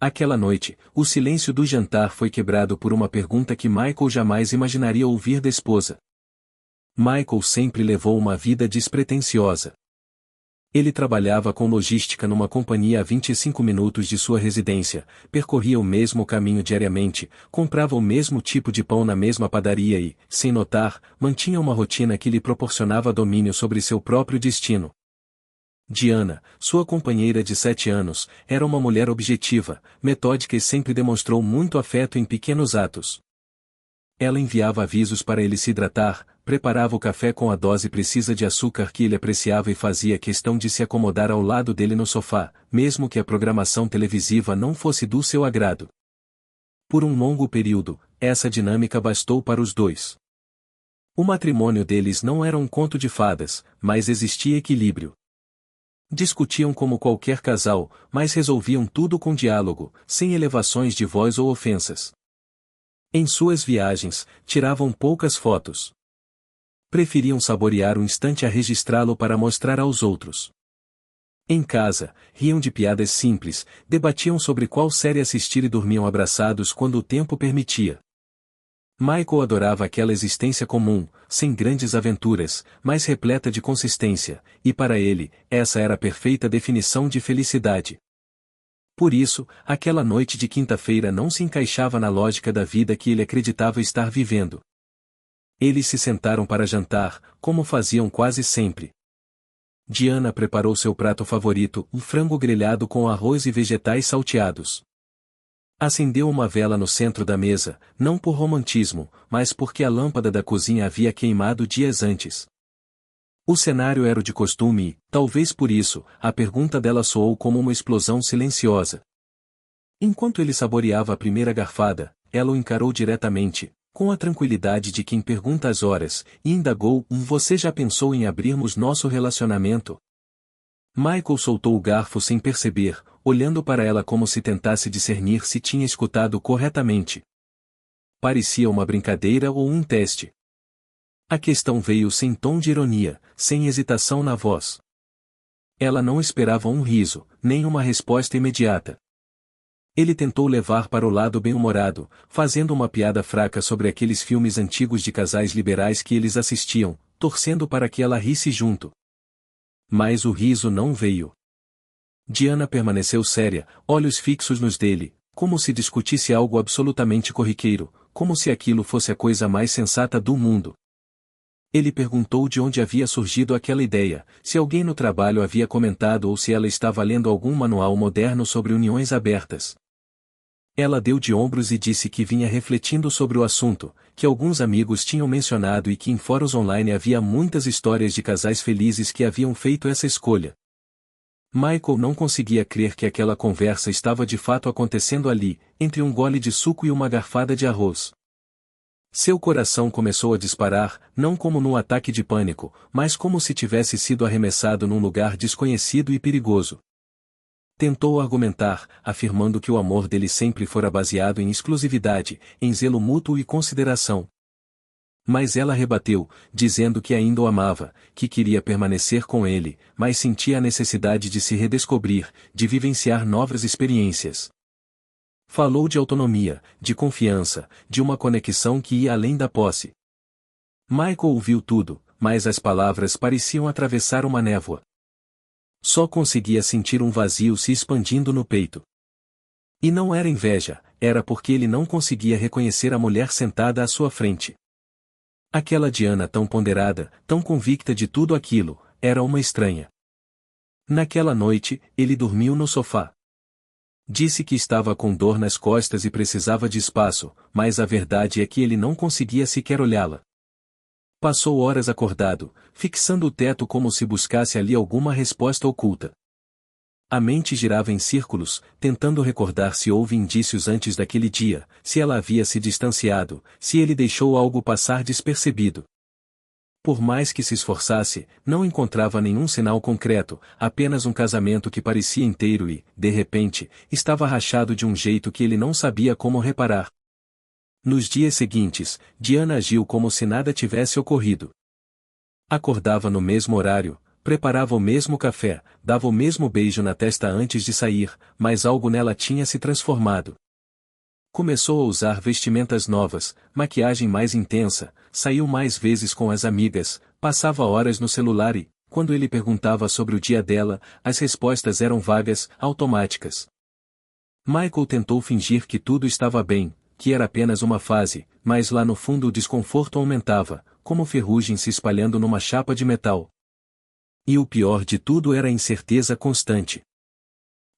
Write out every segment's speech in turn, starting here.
Aquela noite, o silêncio do jantar foi quebrado por uma pergunta que Michael jamais imaginaria ouvir da esposa. Michael sempre levou uma vida despretensiosa. Ele trabalhava com logística numa companhia a 25 minutos de sua residência, percorria o mesmo caminho diariamente, comprava o mesmo tipo de pão na mesma padaria e, sem notar, mantinha uma rotina que lhe proporcionava domínio sobre seu próprio destino. Diana, sua companheira de 7 anos, era uma mulher objetiva, metódica e sempre demonstrou muito afeto em pequenos atos. Ela enviava avisos para ele se hidratar, preparava o café com a dose precisa de açúcar que ele apreciava e fazia questão de se acomodar ao lado dele no sofá, mesmo que a programação televisiva não fosse do seu agrado. Por um longo período, essa dinâmica bastou para os dois. O matrimônio deles não era um conto de fadas, mas existia equilíbrio. Discutiam como qualquer casal, mas resolviam tudo com diálogo, sem elevações de voz ou ofensas. Em suas viagens, tiravam poucas fotos. Preferiam saborear o instante a registrá-lo para mostrar aos outros. Em casa, riam de piadas simples, debatiam sobre qual série assistir e dormiam abraçados quando o tempo permitia. Michael adorava aquela existência comum, sem grandes aventuras, mas repleta de consistência, e para ele, essa era a perfeita definição de felicidade. Por isso, aquela noite de quinta-feira não se encaixava na lógica da vida que ele acreditava estar vivendo. Eles se sentaram para jantar, como faziam quase sempre. Diana preparou seu prato favorito, um frango grelhado com arroz e vegetais salteados. Acendeu uma vela no centro da mesa, não por romantismo, mas porque a lâmpada da cozinha havia queimado dias antes. O cenário era o de costume e, talvez por isso, a pergunta dela soou como uma explosão silenciosa. Enquanto ele saboreava a primeira garfada, ela o encarou diretamente, com a tranquilidade de quem pergunta as horas, e indagou: Você já pensou em abrirmos nosso relacionamento? Michael soltou o garfo sem perceber, olhando para ela como se tentasse discernir se tinha escutado corretamente. Parecia uma brincadeira ou um teste. A questão veio sem tom de ironia, sem hesitação na voz. Ela não esperava um riso, nem uma resposta imediata. Ele tentou levar para o lado bem-humorado, fazendo uma piada fraca sobre aqueles filmes antigos de casais liberais que eles assistiam, torcendo para que ela risse junto. Mas o riso não veio. Diana permaneceu séria, olhos fixos nos dele, como se discutisse algo absolutamente corriqueiro, como se aquilo fosse a coisa mais sensata do mundo. Ele perguntou de onde havia surgido aquela ideia, se alguém no trabalho havia comentado ou se ela estava lendo algum manual moderno sobre uniões abertas. Ela deu de ombros e disse que vinha refletindo sobre o assunto, que alguns amigos tinham mencionado e que em fóruns online havia muitas histórias de casais felizes que haviam feito essa escolha. Michael não conseguia crer que aquela conversa estava de fato acontecendo ali, entre um gole de suco e uma garfada de arroz. Seu coração começou a disparar, não como num ataque de pânico, mas como se tivesse sido arremessado num lugar desconhecido e perigoso. Tentou argumentar, afirmando que o amor dele sempre fora baseado em exclusividade, em zelo mútuo e consideração. Mas ela rebateu, dizendo que ainda o amava, que queria permanecer com ele, mas sentia a necessidade de se redescobrir, de vivenciar novas experiências. Falou de autonomia, de confiança, de uma conexão que ia além da posse. Michael ouviu tudo, mas as palavras pareciam atravessar uma névoa. Só conseguia sentir um vazio se expandindo no peito. E não era inveja, era porque ele não conseguia reconhecer a mulher sentada à sua frente. Aquela Diana tão ponderada, tão convicta de tudo aquilo, era uma estranha. Naquela noite, ele dormiu no sofá. Disse que estava com dor nas costas e precisava de espaço, mas a verdade é que ele não conseguia sequer olhá-la. Passou horas acordado, fixando o teto como se buscasse ali alguma resposta oculta. A mente girava em círculos, tentando recordar se houve indícios antes daquele dia, se ela havia se distanciado, se ele deixou algo passar despercebido. Por mais que se esforçasse, não encontrava nenhum sinal concreto, apenas um casamento que parecia inteiro e, de repente, estava rachado de um jeito que ele não sabia como reparar. Nos dias seguintes, Diana agiu como se nada tivesse ocorrido. Acordava no mesmo horário, preparava o mesmo café, dava o mesmo beijo na testa antes de sair, mas algo nela tinha se transformado. Começou a usar vestimentas novas, maquiagem mais intensa, saiu mais vezes com as amigas, passava horas no celular e, quando ele perguntava sobre o dia dela, as respostas eram vagas, automáticas. Michael tentou fingir que tudo estava bem, que era apenas uma fase, mas lá no fundo o desconforto aumentava, como ferrugem se espalhando numa chapa de metal. E o pior de tudo era a incerteza constante.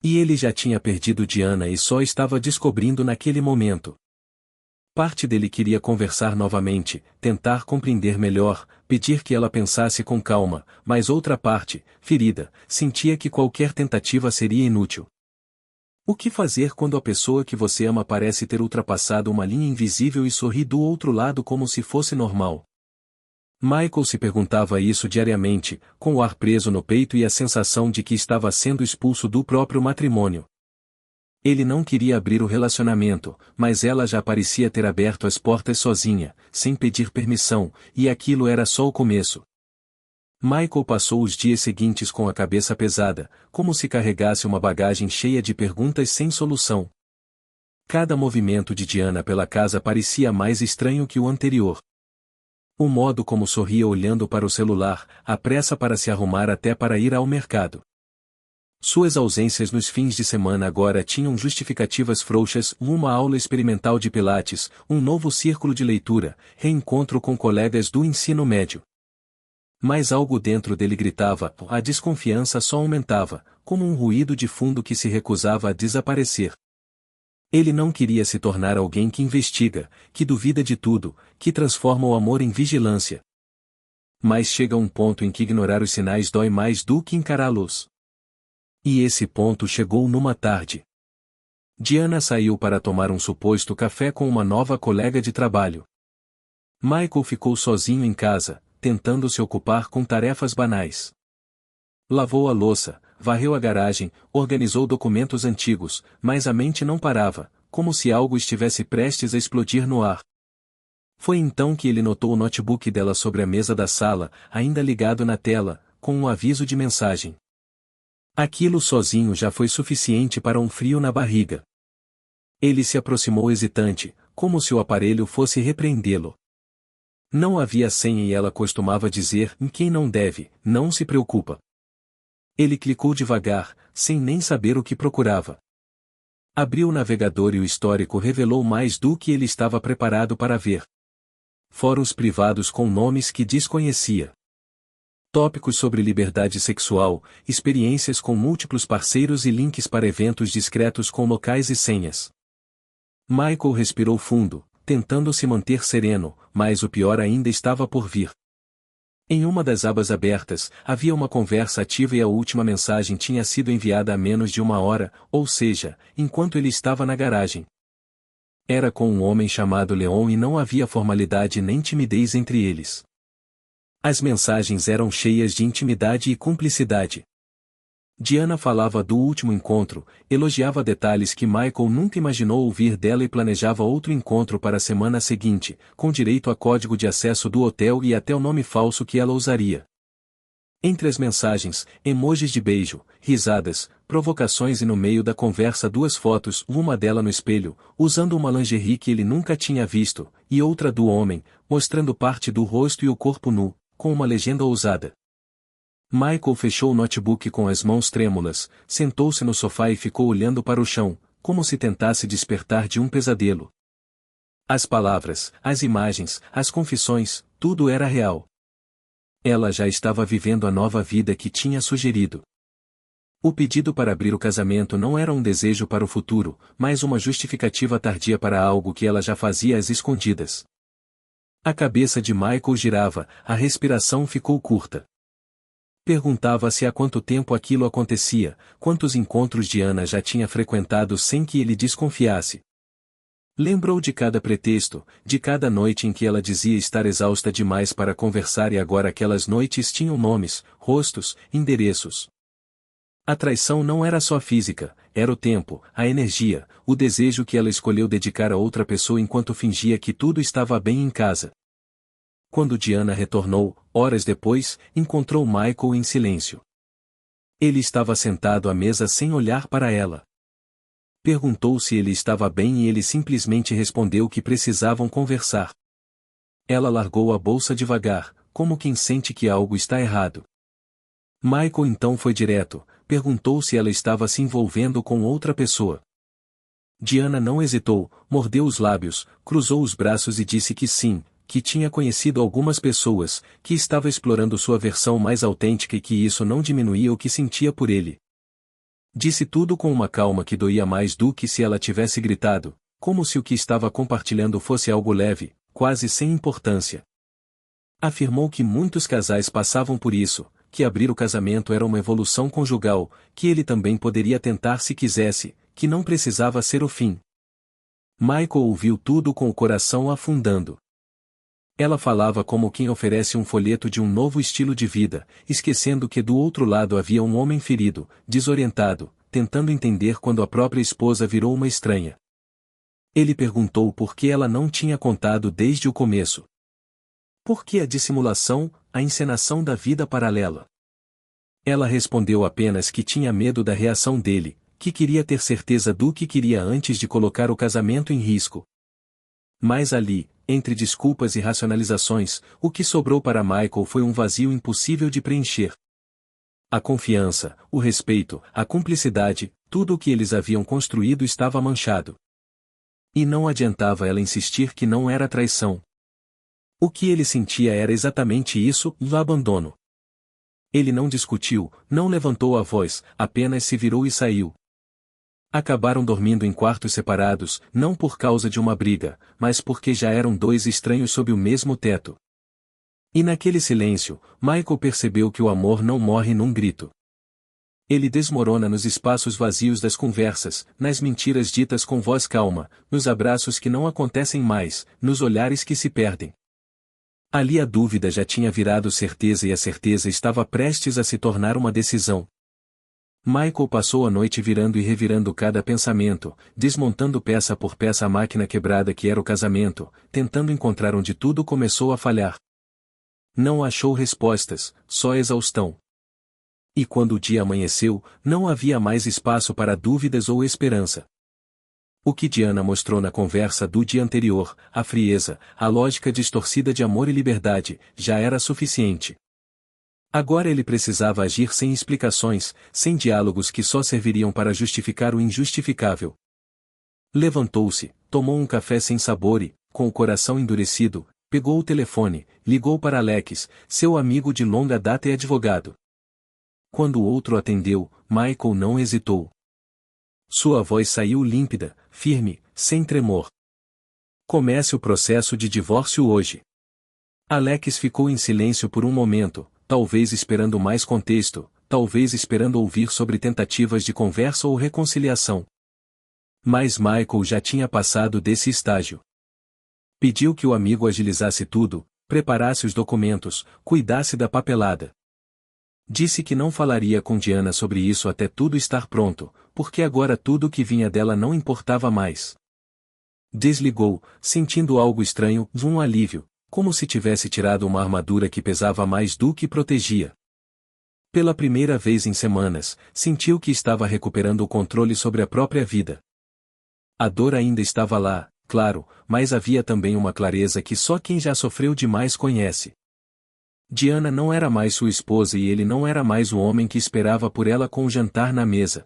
E ele já tinha perdido Diana e só estava descobrindo naquele momento. Parte dele queria conversar novamente, tentar compreender melhor, pedir que ela pensasse com calma, mas outra parte, ferida, sentia que qualquer tentativa seria inútil. O que fazer quando a pessoa que você ama parece ter ultrapassado uma linha invisível e sorri do outro lado como se fosse normal? Michael se perguntava isso diariamente, com o ar preso no peito e a sensação de que estava sendo expulso do próprio matrimônio. Ele não queria abrir o relacionamento, mas ela já parecia ter aberto as portas sozinha, sem pedir permissão, e aquilo era só o começo. Michael passou os dias seguintes com a cabeça pesada, como se carregasse uma bagagem cheia de perguntas sem solução. Cada movimento de Diana pela casa parecia mais estranho que o anterior. O modo como sorria olhando para o celular, a pressa para se arrumar até para ir ao mercado. Suas ausências nos fins de semana agora tinham justificativas frouxas, uma aula experimental de pilates, um novo círculo de leitura, reencontro com colegas do ensino médio. Mas algo dentro dele gritava, a desconfiança só aumentava, como um ruído de fundo que se recusava a desaparecer. Ele não queria se tornar alguém que investiga, que duvida de tudo, que transforma o amor em vigilância. Mas chega um ponto em que ignorar os sinais dói mais do que encará-los. E esse ponto chegou numa tarde. Diana saiu para tomar um suposto café com uma nova colega de trabalho. Michael ficou sozinho em casa, tentando se ocupar com tarefas banais. Lavou a louça, varreu a garagem, organizou documentos antigos, mas a mente não parava, como se algo estivesse prestes a explodir no ar. Foi então que ele notou o notebook dela sobre a mesa da sala, ainda ligado na tela, com um aviso de mensagem. Aquilo sozinho já foi suficiente para um frio na barriga. Ele se aproximou hesitante, como se o aparelho fosse repreendê-lo. Não havia senha e ela costumava dizer, em quem não deve, não se preocupa. Ele clicou devagar, sem nem saber o que procurava. Abriu o navegador e o histórico revelou mais do que ele estava preparado para ver. Fóruns privados com nomes que desconhecia. Tópicos sobre liberdade sexual, experiências com múltiplos parceiros e links para eventos discretos com locais e senhas. Michael respirou fundo, tentando se manter sereno, mas o pior ainda estava por vir. Em uma das abas abertas, havia uma conversa ativa e a última mensagem tinha sido enviada há menos de uma hora, ou seja, enquanto ele estava na garagem. Era com um homem chamado Leon e não havia formalidade nem timidez entre eles. As mensagens eram cheias de intimidade e cumplicidade. Diana falava do último encontro, elogiava detalhes que Michael nunca imaginou ouvir dela e planejava outro encontro para a semana seguinte, com direito a código de acesso do hotel e até o nome falso que ela usaria. Entre as mensagens, emojis de beijo, risadas, provocações e no meio da conversa duas fotos, uma dela no espelho, usando uma lingerie que ele nunca tinha visto, e outra do homem, mostrando parte do rosto e o corpo nu, com uma legenda ousada. Michael fechou o notebook com as mãos trêmulas, sentou-se no sofá e ficou olhando para o chão, como se tentasse despertar de um pesadelo. As palavras, as imagens, as confissões, tudo era real. Ela já estava vivendo a nova vida que tinha sugerido. O pedido para abrir o casamento não era um desejo para o futuro, mas uma justificativa tardia para algo que ela já fazia às escondidas. A cabeça de Michael girava, a respiração ficou curta. Perguntava-se há quanto tempo aquilo acontecia, quantos encontros Diana já tinha frequentado sem que ele desconfiasse. Lembrou de cada pretexto, de cada noite em que ela dizia estar exausta demais para conversar e agora aquelas noites tinham nomes, rostos, endereços. A traição não era só física, era o tempo, a energia, o desejo que ela escolheu dedicar a outra pessoa enquanto fingia que tudo estava bem em casa. Quando Diana retornou, horas depois, encontrou Michael em silêncio. Ele estava sentado à mesa sem olhar para ela. Perguntou se ele estava bem e ele simplesmente respondeu que precisavam conversar. Ela largou a bolsa devagar, como quem sente que algo está errado. Michael então foi direto, perguntou se ela estava se envolvendo com outra pessoa. Diana não hesitou, mordeu os lábios, cruzou os braços e disse que sim, que tinha conhecido algumas pessoas, que estava explorando sua versão mais autêntica e que isso não diminuía o que sentia por ele. Disse tudo com uma calma que doía mais do que se ela tivesse gritado, como se o que estava compartilhando fosse algo leve, quase sem importância. Afirmou que muitos casais passavam por isso, que abrir o casamento era uma evolução conjugal, que ele também poderia tentar se quisesse, que não precisava ser o fim. Michael ouviu tudo com o coração afundando. Ela falava como quem oferece um folheto de um novo estilo de vida, esquecendo que do outro lado havia um homem ferido, desorientado, tentando entender quando a própria esposa virou uma estranha. Ele perguntou por que ela não tinha contado desde o começo. Por que a dissimulação, a encenação da vida paralela? Ela respondeu apenas que tinha medo da reação dele, que queria ter certeza do que queria antes de colocar o casamento em risco. Mas ali, entre desculpas e racionalizações, o que sobrou para Michael foi um vazio impossível de preencher. A confiança, o respeito, a cumplicidade, tudo o que eles haviam construído estava manchado. E não adiantava ela insistir que não era traição. O que ele sentia era exatamente isso, o abandono. Ele não discutiu, não levantou a voz, apenas se virou e saiu. Acabaram dormindo em quartos separados, não por causa de uma briga, mas porque já eram dois estranhos sob o mesmo teto. E naquele silêncio, Michael percebeu que o amor não morre num grito. Ele desmorona nos espaços vazios das conversas, nas mentiras ditas com voz calma, nos abraços que não acontecem mais, nos olhares que se perdem. Ali a dúvida já tinha virado certeza e a certeza estava prestes a se tornar uma decisão. Michael passou a noite virando e revirando cada pensamento, desmontando peça por peça a máquina quebrada que era o casamento, tentando encontrar onde tudo começou a falhar. Não achou respostas, só exaustão. E quando o dia amanheceu, não havia mais espaço para dúvidas ou esperança. O que Diana mostrou na conversa do dia anterior, a frieza, a lógica distorcida de amor e liberdade, já era suficiente. Agora ele precisava agir sem explicações, sem diálogos que só serviriam para justificar o injustificável. Levantou-se, tomou um café sem sabor e, com o coração endurecido, pegou o telefone, ligou para Alex, seu amigo de longa data e advogado. Quando o outro atendeu, Michael não hesitou. Sua voz saiu límpida, firme, sem tremor. Comece o processo de divórcio hoje. Alex ficou em silêncio por um momento, talvez esperando mais contexto, talvez esperando ouvir sobre tentativas de conversa ou reconciliação. Mas Michael já tinha passado desse estágio. Pediu que o amigo agilizasse tudo, preparasse os documentos, cuidasse da papelada. Disse que não falaria com Diana sobre isso até tudo estar pronto, porque agora tudo o que vinha dela não importava mais. Desligou, sentindo algo estranho, um alívio, como se tivesse tirado uma armadura que pesava mais do que protegia. Pela primeira vez em semanas, sentiu que estava recuperando o controle sobre a própria vida. A dor ainda estava lá, claro, mas havia também uma clareza que só quem já sofreu demais conhece. Diana não era mais sua esposa e ele não era mais o homem que esperava por ela com o jantar na mesa.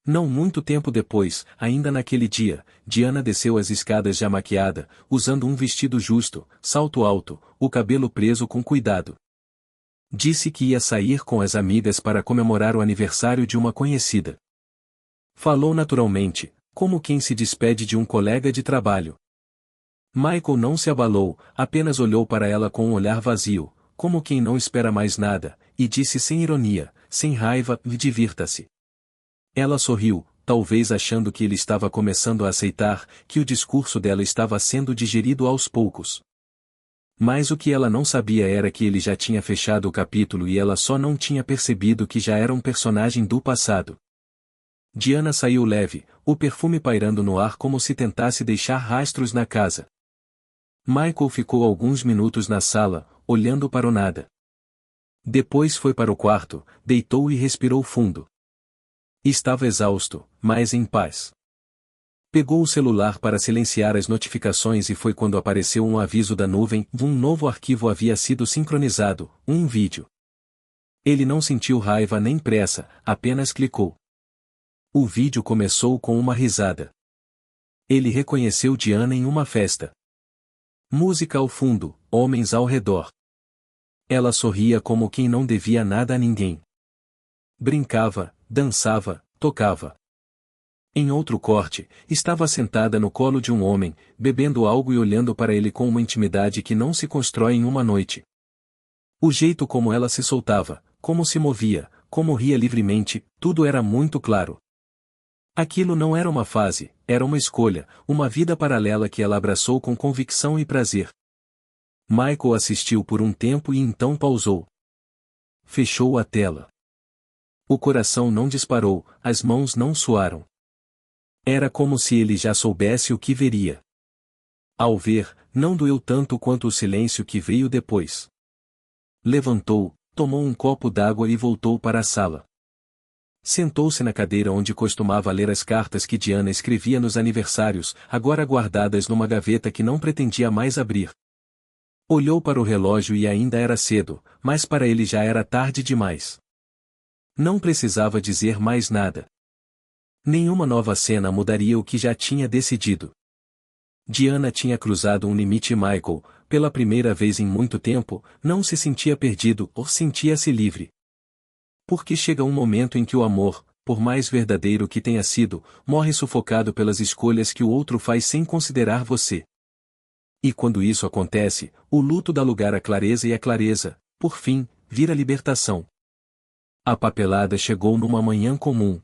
Não muito tempo depois, ainda naquele dia, Diana desceu as escadas já maquiada, usando um vestido justo, salto alto, o cabelo preso com cuidado. Disse que ia sair com as amigas para comemorar o aniversário de uma conhecida. Falou naturalmente, como quem se despede de um colega de trabalho. Michael não se abalou, apenas olhou para ela com um olhar vazio, como quem não espera mais nada, e disse sem ironia, sem raiva, divirta-se. Ela sorriu, talvez achando que ele estava começando a aceitar, que o discurso dela estava sendo digerido aos poucos. Mas o que ela não sabia era que ele já tinha fechado o capítulo e ela só não tinha percebido que já era um personagem do passado. Diana saiu leve, o perfume pairando no ar como se tentasse deixar rastros na casa. Michael ficou alguns minutos na sala, olhando para o nada. Depois foi para o quarto, deitou e respirou fundo. Estava exausto, mas em paz. Pegou o celular para silenciar as notificações e foi quando apareceu um aviso da nuvem: um novo arquivo havia sido sincronizado, um vídeo. Ele não sentiu raiva nem pressa, apenas clicou. O vídeo começou com uma risada. Ele reconheceu Diana em uma festa. Música ao fundo, homens ao redor. Ela sorria como quem não devia nada a ninguém. Brincava, dançava, tocava. Em outro corte, estava sentada no colo de um homem, bebendo algo e olhando para ele com uma intimidade que não se constrói em uma noite. O jeito como ela se soltava, como se movia, como ria livremente, tudo era muito claro. Aquilo não era uma fase, era uma escolha, uma vida paralela que ela abraçou com convicção e prazer. Michael assistiu por um tempo e então pausou. Fechou a tela. O coração não disparou, as mãos não suaram. Era como se ele já soubesse o que veria. Ao ver, não doeu tanto quanto o silêncio que veio depois. Levantou, tomou um copo d'água e voltou para a sala. Sentou-se na cadeira onde costumava ler as cartas que Diana escrevia nos aniversários, agora guardadas numa gaveta que não pretendia mais abrir. Olhou para o relógio e ainda era cedo, mas para ele já era tarde demais. Não precisava dizer mais nada. Nenhuma nova cena mudaria o que já tinha decidido. Diana tinha cruzado um limite e Michael, pela primeira vez em muito tempo, não se sentia perdido ou sentia-se livre. Porque chega um momento em que o amor, por mais verdadeiro que tenha sido, morre sufocado pelas escolhas que o outro faz sem considerar você. E quando isso acontece, o luto dá lugar à clareza e a clareza, por fim, vira libertação. A papelada chegou numa manhã comum.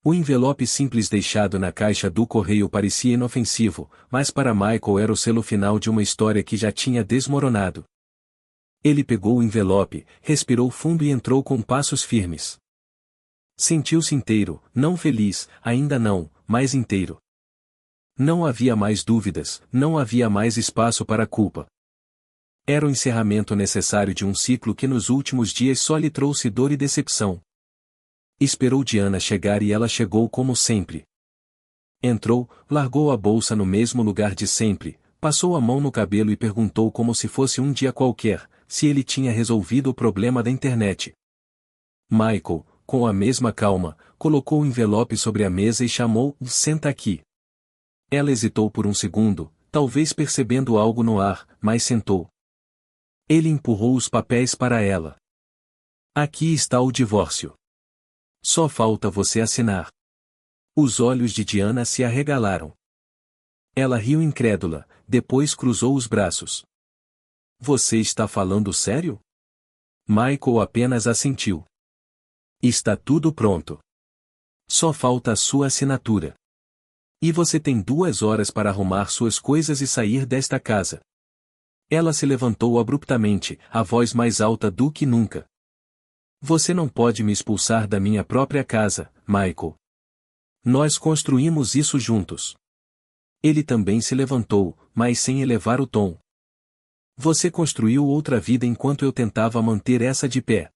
O envelope simples deixado na caixa do correio parecia inofensivo, mas para Michael era o selo final de uma história que já tinha desmoronado. Ele pegou o envelope, respirou fundo e entrou com passos firmes. Sentiu-se inteiro, não feliz, ainda não, mas inteiro. Não havia mais dúvidas, não havia mais espaço para culpa. Era o encerramento necessário de um ciclo que nos últimos dias só lhe trouxe dor e decepção. Esperou Diana chegar e ela chegou como sempre. Entrou, largou a bolsa no mesmo lugar de sempre, passou a mão no cabelo e perguntou como se fosse um dia qualquer, se ele tinha resolvido o problema da internet. Michael, com a mesma calma, colocou o envelope sobre a mesa e chamou: "Senta aqui." Ela hesitou por um segundo, talvez percebendo algo no ar, mas sentou. Ele empurrou os papéis para ela. "Aqui está o divórcio. Só falta você assinar." Os olhos de Diana se arregalaram. Ela riu incrédula, depois cruzou os braços. "Você está falando sério?" Michael apenas assentiu. "Está tudo pronto. Só falta a sua assinatura. E você tem 2 horas para arrumar suas coisas e sair desta casa." Ela se levantou abruptamente, a voz mais alta do que nunca. "Você não pode me expulsar da minha própria casa, Michael. Nós construímos isso juntos." Ele também se levantou, mas sem elevar o tom. "Você construiu outra vida enquanto eu tentava manter essa de pé.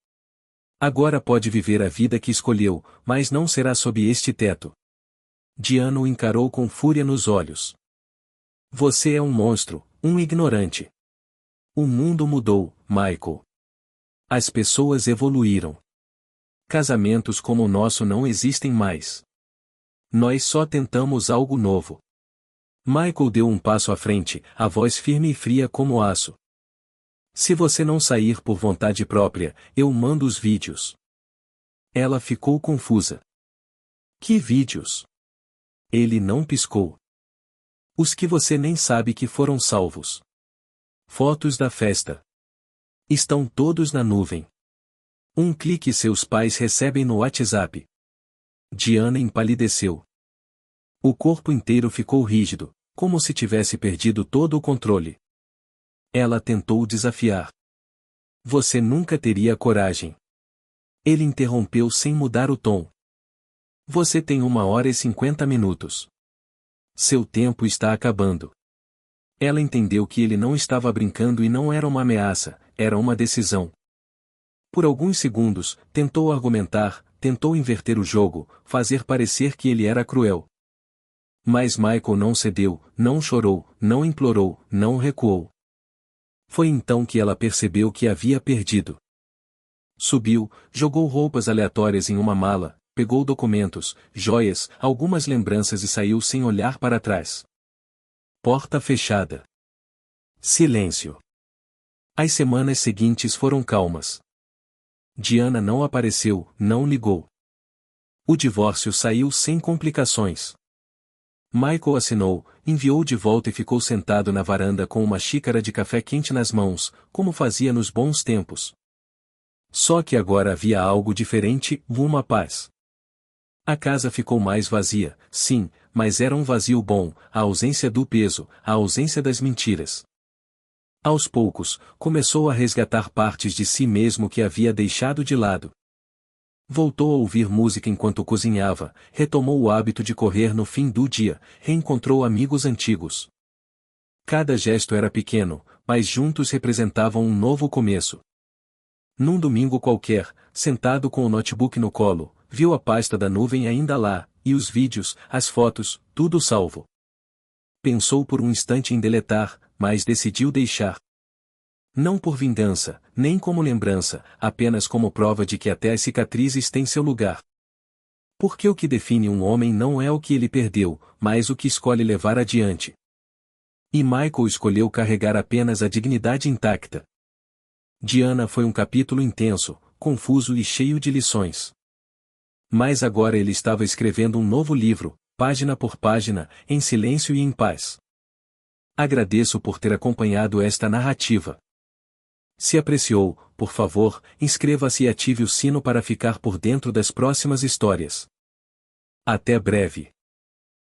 Agora pode viver a vida que escolheu, mas não será sob este teto." Diana o encarou com fúria nos olhos. "Você é um monstro, um ignorante." O mundo mudou, Michael. As pessoas evoluíram. Casamentos como o nosso não existem mais. Nós só tentamos algo novo. Michael deu um passo à frente, a voz firme e fria como aço. "Se você não sair por vontade própria, eu mando os vídeos." Ela ficou confusa. "Que vídeos?" Ele não piscou. "Os que você nem sabe que foram salvos. Fotos da festa. Estão todos na nuvem. Um clique e seus pais recebem no WhatsApp." Diana empalideceu. O corpo inteiro ficou rígido, como se tivesse perdido todo o controle. Ela tentou desafiar. "Você nunca teria coragem." Ele interrompeu sem mudar o tom. "Você tem 1 hora e 50 minutos. Seu tempo está acabando." Ela entendeu que ele não estava brincando e não era uma ameaça, era uma decisão. Por alguns segundos, tentou argumentar, tentou inverter o jogo, fazer parecer que ele era cruel. Mas Michael não cedeu, não chorou, não implorou, não recuou. Foi então que ela percebeu que havia perdido. Subiu, jogou roupas aleatórias em uma mala, pegou documentos, joias, algumas lembranças e saiu sem olhar para trás. Porta fechada. Silêncio. As semanas seguintes foram calmas. Diana não apareceu, não ligou. O divórcio saiu sem complicações. Michael assinou, enviou de volta e ficou sentado na varanda com uma xícara de café quente nas mãos, como fazia nos bons tempos. Só que agora havia algo diferente, uma paz. A casa ficou mais vazia, sim, mas era um vazio bom, a ausência do peso, a ausência das mentiras. Aos poucos, começou a resgatar partes de si mesmo que havia deixado de lado. Voltou a ouvir música enquanto cozinhava, retomou o hábito de correr no fim do dia, reencontrou amigos antigos. Cada gesto era pequeno, mas juntos representavam um novo começo. Num domingo qualquer, sentado com o notebook no colo, viu a pasta da nuvem ainda lá, e os vídeos, as fotos, tudo salvo. Pensou por um instante em deletar, mas decidiu deixar. Não por vingança, nem como lembrança, apenas como prova de que até as cicatrizes têm seu lugar. Porque o que define um homem não é o que ele perdeu, mas o que escolhe levar adiante. E Michael escolheu carregar apenas a dignidade intacta. Diana foi um capítulo intenso, confuso e cheio de lições. Mas agora ele estava escrevendo um novo livro, página por página, em silêncio e em paz. Agradeço por ter acompanhado esta narrativa. Se apreciou, por favor, inscreva-se e ative o sino para ficar por dentro das próximas histórias. Até breve.